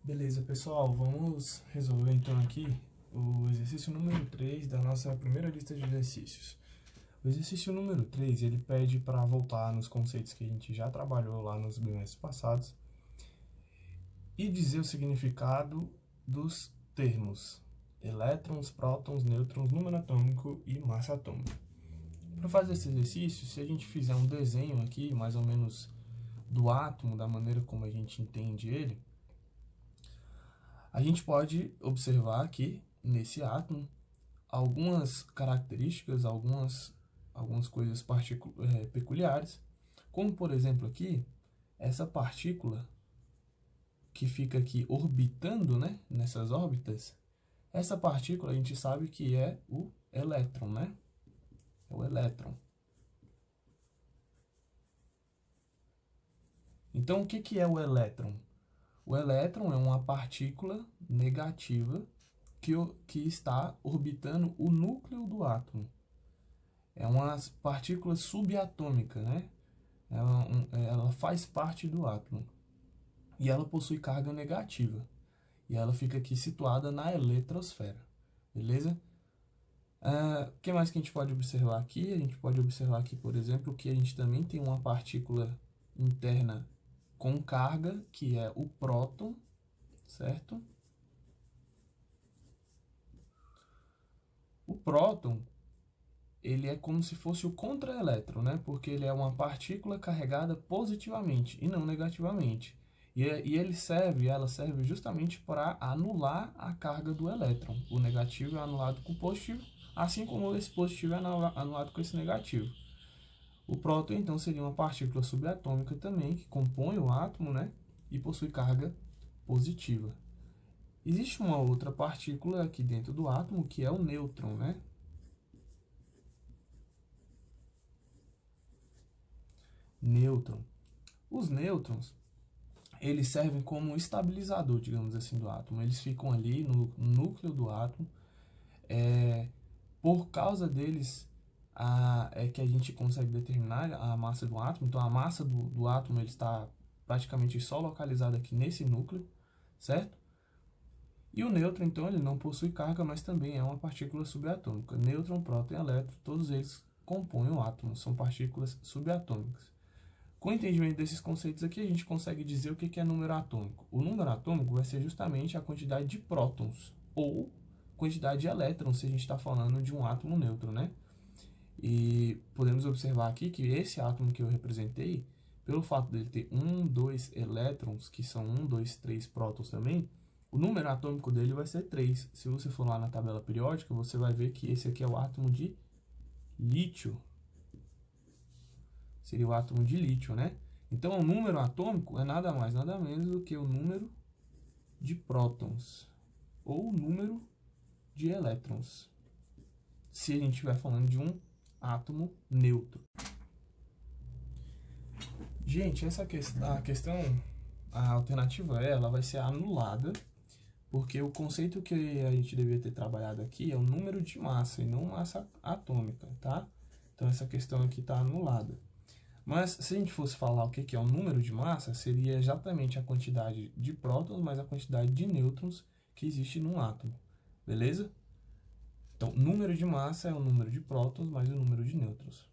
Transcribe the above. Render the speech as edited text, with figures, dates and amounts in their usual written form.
Beleza, pessoal, vamos resolver então aqui o exercício número 3 da nossa primeira lista de exercícios. O exercício número 3, ele pede para voltar nos conceitos que a gente já trabalhou lá nos bimestres passados e dizer o significado dos termos elétrons, prótons, nêutrons, número atômico e massa atômica. Para fazer esse exercício, se a gente fizer um desenho aqui, mais ou menos do átomo, da maneira como a gente entende ele, a gente pode observar aqui, nesse átomo, algumas características, algumas coisas peculiares, como, por exemplo, aqui, essa partícula que fica aqui orbitando, né, nessas órbitas, essa partícula a gente sabe que é o elétron, né? É o elétron. Então, o que é o elétron? O elétron é uma partícula negativa que está orbitando o núcleo do átomo. É uma partícula subatômica, né? Ela faz parte do átomo. E ela possui carga negativa. E ela fica aqui situada na eletrosfera. Beleza? O que mais que a gente pode observar aqui? A gente pode observar aqui, por exemplo, que a gente também tem uma partícula interna com carga, que é o próton, certo? O próton, ele é como se fosse o contraelétron, né? Porque ele é uma partícula carregada positivamente e não negativamente. E ela serve justamente para anular a carga do elétron. O negativo é anulado com o positivo, assim como esse positivo é anulado com esse negativo. O próton, então, seria uma partícula subatômica também, que compõe o átomo, né? E possui carga positiva. Existe uma outra partícula aqui dentro do átomo, que é o nêutron, né? Nêutron. Os nêutrons, eles servem como um estabilizador, digamos assim, do átomo. Eles ficam ali no núcleo do átomo. Por causa deles, é que a gente consegue determinar a massa do átomo. Então, a massa do átomo ele está praticamente só localizada aqui nesse núcleo, certo? E o nêutron, então, ele não possui carga, mas também é uma partícula subatômica. Nêutron, próton e elétron, todos eles compõem o átomo, são partículas subatômicas. Com o entendimento desses conceitos aqui, a gente consegue dizer o que é número atômico. O número atômico vai ser justamente a quantidade de prótons, ou quantidade de elétrons, se a gente está falando de um átomo neutro, né? E podemos observar aqui que esse átomo que eu representei, pelo fato dele ter 2 elétrons, que são 2, 3 prótons também, o número atômico dele vai ser 3. Se você for lá na tabela periódica, você vai ver que esse aqui é o átomo de lítio. Seria o átomo de lítio, né? Então, o número atômico é nada mais, nada menos do que o número de prótons ou o número de elétrons, se a gente estiver falando de um átomo neutro. Gente, a alternativa ela vai ser anulada, porque o conceito que a gente deveria ter trabalhado aqui é o número de massa e não massa atômica, tá? Então, essa questão aqui está anulada. Mas se a gente fosse falar o que é o número de massa, seria exatamente a quantidade de prótons mais a quantidade de nêutrons que existe num átomo, beleza? Então, número de massa é o número de prótons mais o número de nêutrons.